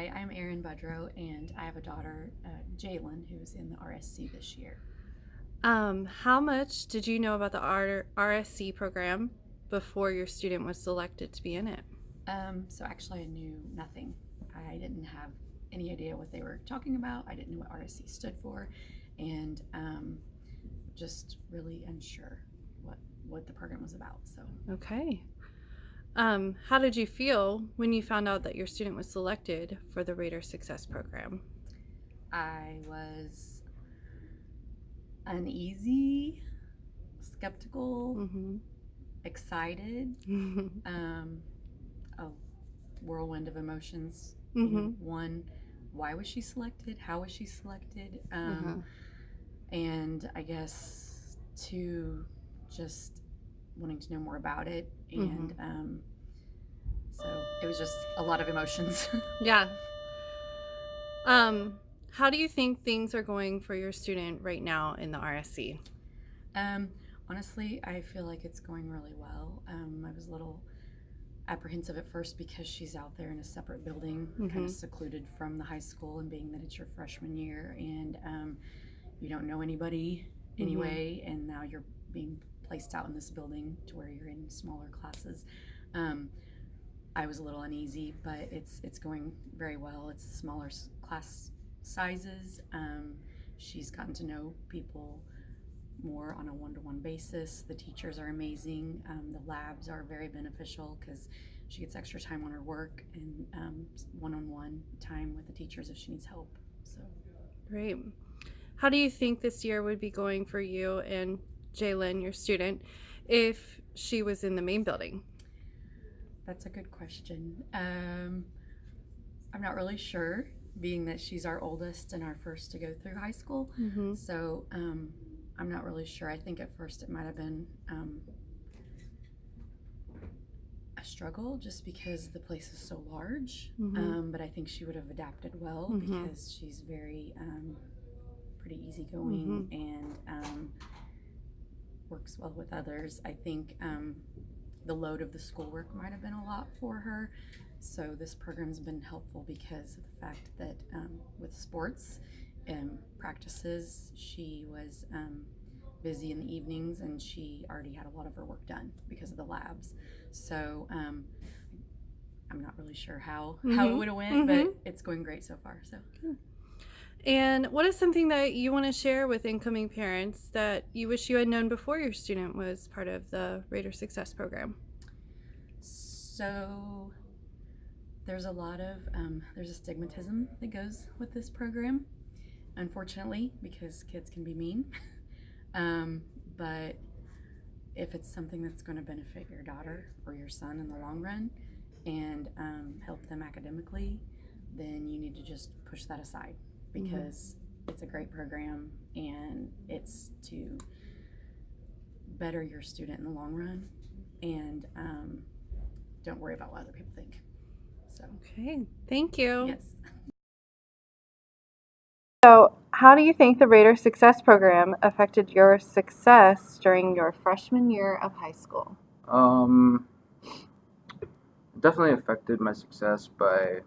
Hi, I'm Erin Budrow, and I have a daughter, Jalen, who's in the RSC this year. How much did you know about the RSC program before your student was selected to be in it? So actually, I knew nothing. I didn't have any idea what they were talking about. I didn't know what RSC stood for, and just really unsure what the program was about. So Okay. How did you feel when you found out that your student was selected for the Raider Success Program? I was uneasy, skeptical, Mm-hmm. excited, a whirlwind of emotions. Mm-hmm. One, why was she selected? How was she selected? Uh-huh. And I guess two, just wanting to know more about it. And so it was just a lot of emotions. Yeah. How do you think things are going for your student right now in the RSC? Honestly, I feel like it's going really well. I was a little apprehensive at first because she's out there in a separate building, kind of secluded from the high school, and being that it's your freshman year and you don't know anybody anyway, and now you're being placed out in this building to where you're in smaller classes. I was a little uneasy, but it's going very well. It's smaller class sizes. She's gotten to know people more on a one-to-one basis. The teachers are amazing. The labs are very beneficial because she gets extra time on her work and one-on-one time with the teachers if she needs help. So Great. How do you think this year would be going for you and Jalen, your student, if she was in the main building? that's a good question. I'm not really sure, being that she's our oldest and our first to go through high school. So I'm not really sure. I think at first it might have been a struggle just because the place is so large. But I think she would have adapted well because she's very pretty easygoing and works well with others. I think the load of the schoolwork might have been a lot for her. So this program's been helpful because of the fact that with sports and practices, she was busy in the evenings and she already had a lot of her work done because of the labs. So I'm not really sure how it would have went, but it's going great so far. So. And what is something that you want to share with incoming parents that you wish you had known before your student was part of the Raider Success Program? So there's a lot of there's a stigmatism that goes with this program, unfortunately, because kids can be mean. But if it's something that's going to benefit your daughter or your son in the long run and help them academically, then you need to just push that aside because it's a great program and it's to better your student in the long run, and don't worry about what other people think. So. Okay, thank you. Yes. So, how do you think the Raider Success Program affected your success during your freshman year of high school? Definitely affected my success by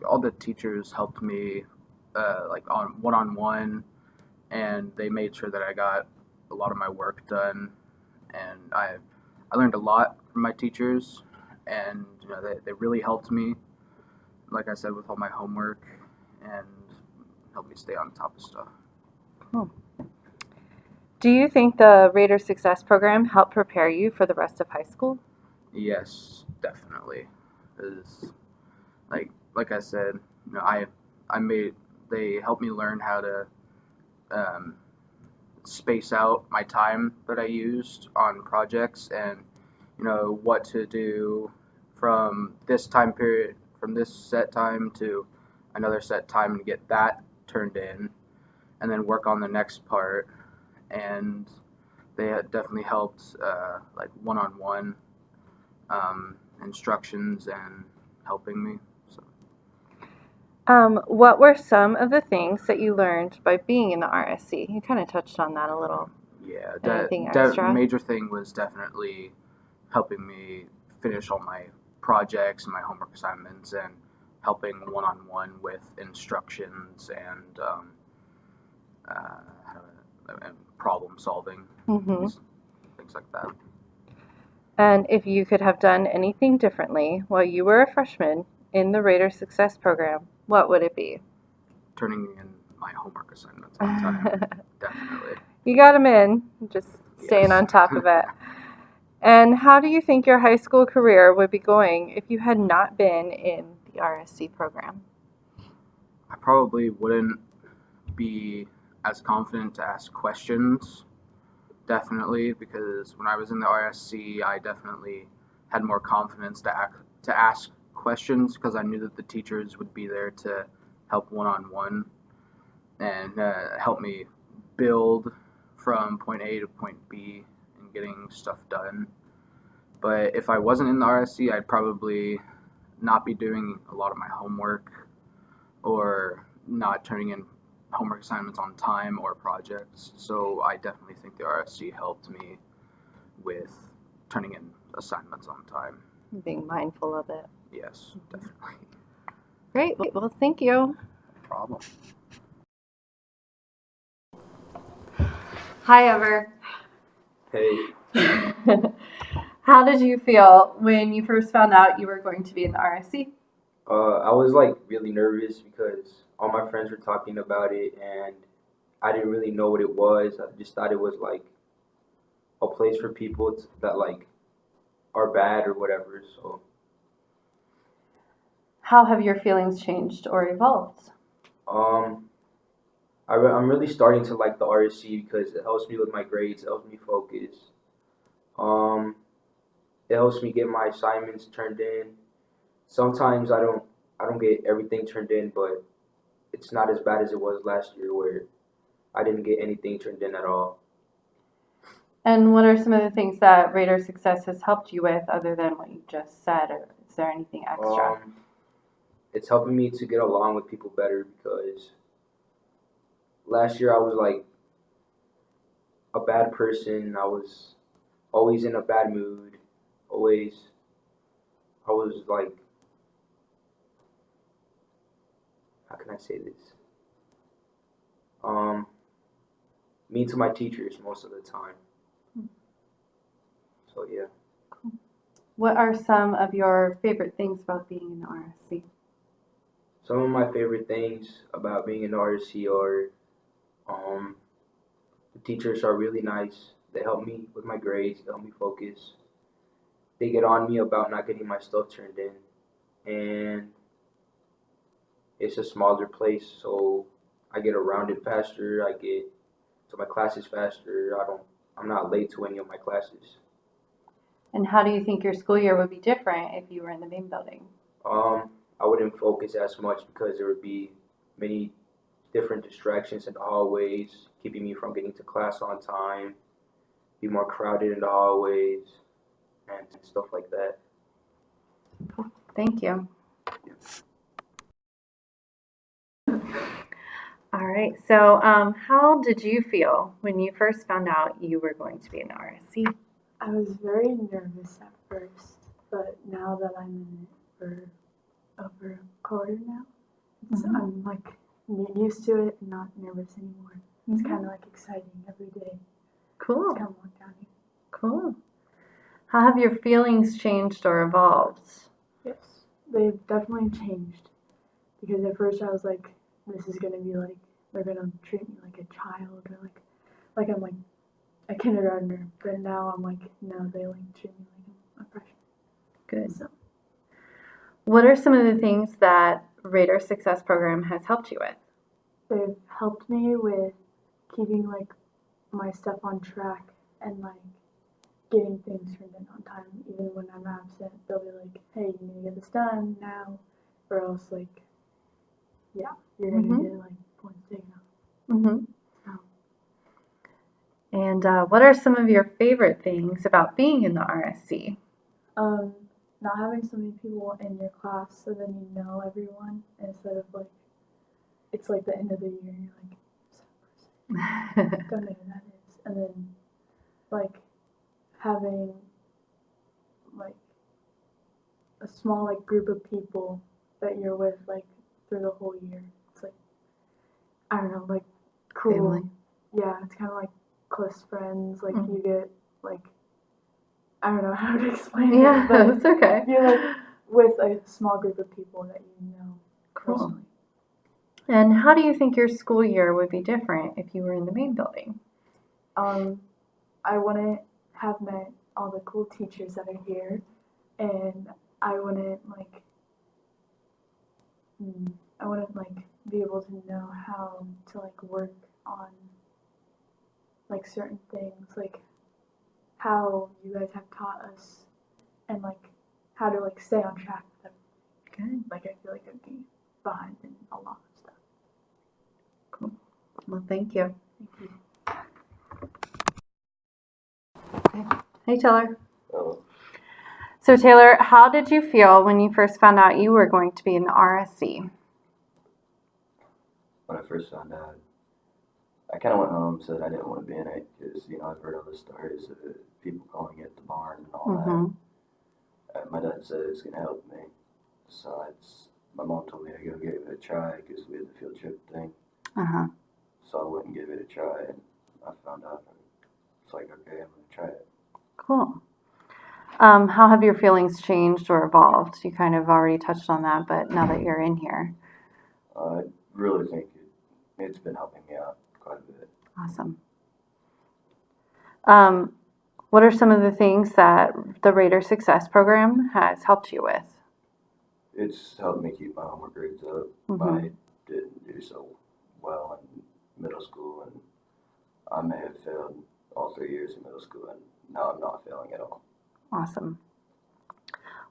all the teachers helped me on one-on-one, and they made sure that I got a lot of my work done, and I learned a lot from my teachers, and they really helped me, like I said, with all my homework and helped me stay on top of stuff. Cool. Do you think the Raider Success Program helped prepare you for the rest of high school? Yes, definitely. Because like I said, they helped me learn how to space out my time that I used on projects, and what to do from this time period, from this set time to another set time, and get that turned in, and then work on the next part. And they had definitely helped one-on-one instructions and helping me. So. What were some of the things that you learned by being in the RSC? You kind of touched on that a little. Yeah, Anything extra? Major thing was definitely helping me finish all my projects and my homework assignments, and helping one-on-one with instructions and and problem solving, Mm-hmm. things like that. And if you could have done anything differently while you were a freshman in the Raider Success Program, what would it be? Turning in my homework assignments on time, definitely. You got them in, just staying Yes. on top of it. And how do you think your high school career would be going if you had not been in the RSC program? I probably wouldn't be as confident to ask questions, definitely, because when I was in the RSC, I definitely had more confidence to ask questions because I knew that the teachers would be there to help one-on-one and help me build from point A to point B and getting stuff done. But if I wasn't in the RSC, I'd probably not be doing a lot of my homework or not turning in homework assignments on time or projects. So I definitely think the RSC helped me with turning in assignments on time. Being mindful of it. Yes, definitely. Great. Well, thank you. No problem. Hi, Ever. Hey, How did you feel when you first found out you were going to be in the RSC? I was like really nervous because all my friends were talking about it and I didn't really know what it was. I just thought it was like a place for people that like are bad or whatever. So How have your feelings changed or evolved? I'm really starting to like the RSC because it helps me with my grades, it helps me focus. Um, it helps me get my assignments turned in. Sometimes I don't get everything turned in, but it's not as bad as it was last year where I didn't get anything turned in at all. And what are some of the things that Raider Success has helped you with other than what you just said, or is there anything extra? It's helping me to get along with people better because last year I was like a bad person. I was always in a bad mood. Always, I was like, how can I say this? Mean to my teachers most of the time. So yeah. What are some of your favorite things about being in the RSC? Some of my favorite things about being in the RSC are the teachers are really nice. They help me with my grades, they help me focus. They get on me about not getting my stuff turned in. And it's a smaller place, so I get around it faster, I get to my classes faster. I'm not late to any of my classes. And how do you think your school year would be different if you were in the main building? I wouldn't focus as much because there would be many different distractions in the hallways, keeping me from getting to class on time, be more crowded in the hallways, and stuff like that. Thank you. All right, so how did you feel when you first found out you were going to be in the RSC? I was very nervous at first, but now that I'm in it for over a quarter now, I'm like used to it and not nervous anymore. It's kind of like exciting every day. Cool. To come walk down here. Cool. How have your feelings changed or evolved? Yes, they've definitely changed because at first I was like, this is gonna be like they're gonna treat me like a child or like I'm like a kindergartner, but now I'm like, no, they like treat me like I'm a freshman. Good. So What are some of the things that Raider Success Program has helped you with? they've helped me with keeping like my stuff on track and like getting things turned in on time. Even when I'm absent, they'll be like, hey, you need to get this done now, or else like, yeah, you're gonna get like points taken off. Mm-hmm. So, And what are some of your favorite things about being in the RSC? not having so many people in your class, so then you know everyone instead of like, it's like the end of the year and you're like, don't know who that is, and then like having like a small like group of people that you're with like through the whole year. It's like, I don't know, like cool. Family. Yeah, it's kind of like close friends. Like you get like, I don't know how to explain Yeah, it, but that's okay. you're like with a small group of people that you know personally. And how do you think your school year would be different if you were in the main building? I wouldn't have met all the cool teachers that are here, and I wouldn't like be able to know how to like work on like certain things, like how you guys have taught us, and like how to like stay on track with them. Good. Like I feel like I'd be behind in a lot of stuff. Cool. Well, thank you. Thank you. Hey, Taylor. Oh, So, Taylor, how did you feel when you first found out you were going to be in the RSC? when I first found out, I kind of went home, said I didn't want to be in it because, I've heard all the stories of people calling it the barn and all that. And my dad said it's going to help me. So my mom told me to go give it a try because we had the field trip thing. So I went and gave it a try, and I found out. And it's like, okay, I'm going to try it. Cool. How have your feelings changed or evolved? You kind of already touched on that, but now that you're in here. I really think it's been helping me out quite a bit. Awesome. What are some of the things that the Raider Success Program has helped you with? It's helped me keep my homework grades up. I didn't do so well in middle school, and I may have failed all 3 years in middle school, and now I'm not failing at all. Awesome.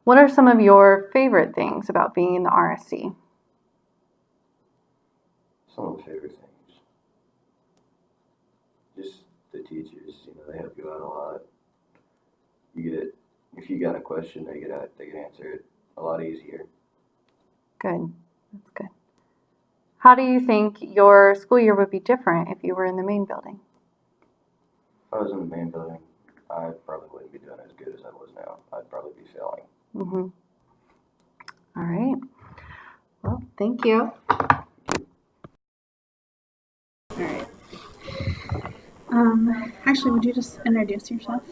What are some of your favorite things about being in the RSC? Some of my favorite things, just the teachers. They help you out a lot. If you got a question, they can answer it a lot easier. Good. That's good. How do you think your school year would be different if you were in the main building? If I was in the main building, I probably wouldn't be doing as good as I was now. I'd probably be failing. All right. Well, thank you. All right. Actually, would you just introduce yourself?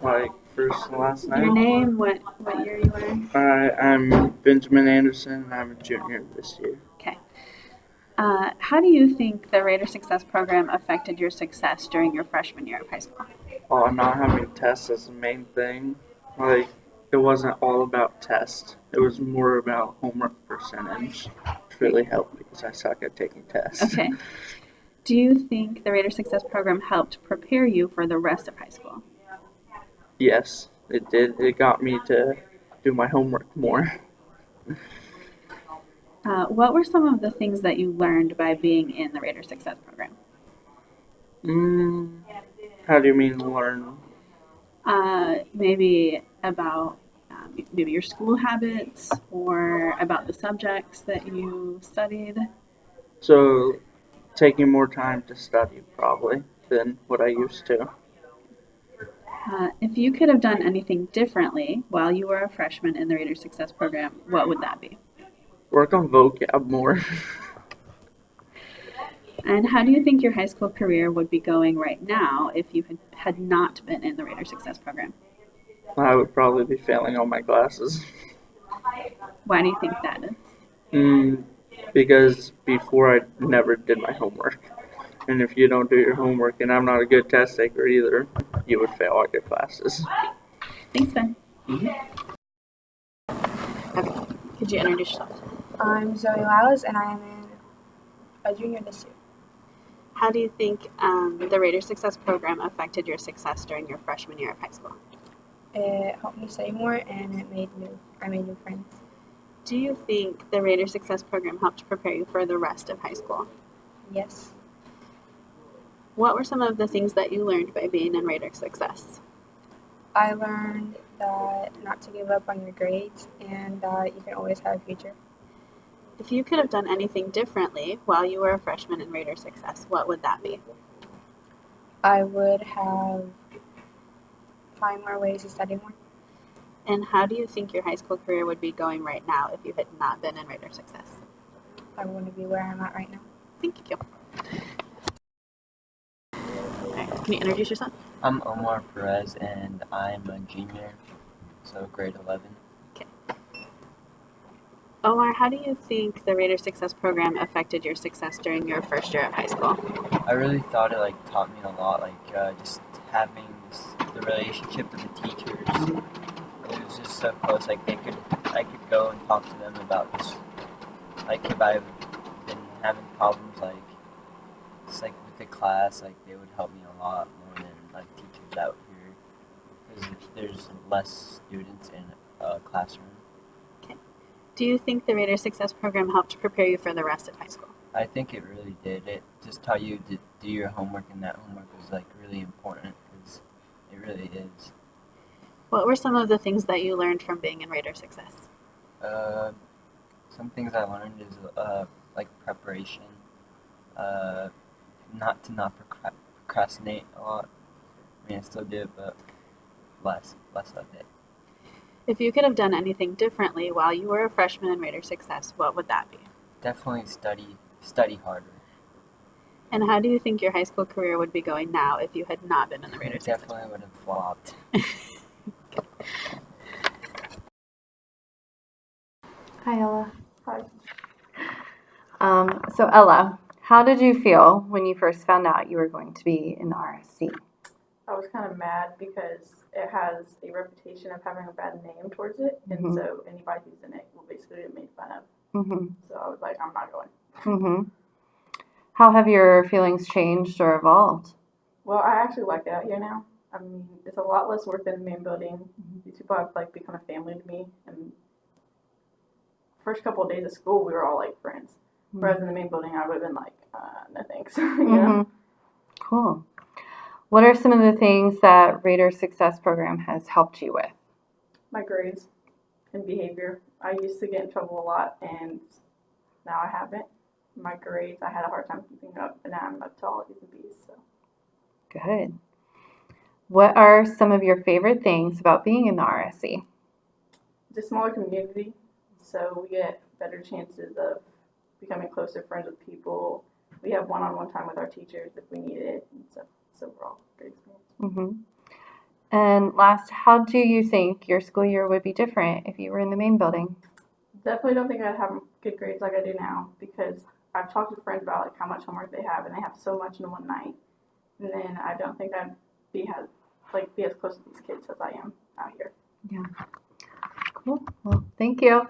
Like first and last Your name. name, what year you were? I'm Benjamin Anderson, and I'm a junior this year. Okay. How do you think the Raider Success Program affected your success during your freshman year of high school? Well, not having tests is the main thing. Like, it wasn't all about tests. It was more about homework percentage, which really helped because I suck at taking tests. Okay. Do you think the Raider Success Program helped prepare you for the rest of high school? Yes, it did. It got me to do my homework more. What were some of the things that you learned by being in the Raider Success Program? How do you mean learn? Maybe about maybe your school habits or about the subjects that you studied. So, taking more time to study probably than what I used to. If you could have done anything differently while you were a freshman in the Raider Success Program, what would that be? Work on vocab more. And how do you think your high school career would be going right now if you had not been in the Raider Success Program? I would probably be failing all my classes. Why do you think that is? Because before I never did my homework. And if you don't do your homework, and I'm not a good test taker either, you would fail all your classes. Thanks, Ben. Okay. Could you introduce yourself? I'm Zoe Lyles, and I'm a junior this year. How do you think the Raider Success Program affected your success during your freshman year of high school? It helped me study more, and I made new friends. Do you think the Raider Success Program helped prepare you for the rest of high school? Yes. What were some of the things that you learned by being in Raider Success? I learned that not to give up on your grades and that you can always have a future. If you could have done anything differently while you were a freshman in Raider Success, what would that be? I would have find more ways to study more. And how do you think your high school career would be going right now if you had not been in Raider Success? I wouldn't be where I'm at right now. Thank you. All right, can you introduce yourself? I'm Omar Perez and I'm a junior, so grade 11. Okay. Omar, how do you think the Raider Success program affected your success during your first year of high school? I really thought it taught me a lot, just having the relationship with the teachers. It was just so close. I could go and talk to them about just if I've been having problems just with the class, they would help me a lot more than teachers out here because there's less students in a classroom. Okay. Do you think the Raider Success program helped prepare you for the rest of high school? I think it really did. It just taught you to do your homework, and that homework was really important because it really is. What were some of the things that you learned from being in Raider Success? Some things I learned is preparation, not to procrastinate a lot. I mean, I still do, but less of it. If you could have done anything differently while you were a freshman in Raider Success, what would that be? Definitely study harder. And how do you think your high school career would be going now if you had not been in the Raider Success? Definitely would have flopped. Hi, Ella. Hi. So Ella, how did you feel when you first found out you were going to be in the RSC? I was kind of mad because it has a reputation of having a bad name towards it, and so anybody who's in it will basically get made fun of. So I was like, I'm not going. How have your feelings changed or evolved? Well, I actually like it out here now. I mean, it's a lot less work than the main building. These people have become a family to me, and first couple of days of school, we were all friends. Whereas in the main building, I would have been no thanks. You know? Cool. What are some of the things that Raider Success Program has helped you with? My grades and behavior. I used to get in trouble a lot, and now I haven't. My grades, I had a hard time keeping up, and now I'm up to all A's and B's. So. Good. What are some of your favorite things about being in the RSC? It's a smaller community, so we get better chances of becoming closer friends with people. We have one-on-one time with our teachers if we need it, and so overall, great experience. And last, how do you think your school year would be different if you were in the main building? Definitely don't think I'd have good grades like I do now because I've talked to friends about how much homework they have, and they have so much in one night. And then I don't think I'd be as close to these kids as I am out here. Yeah. Cool. Well, thank you.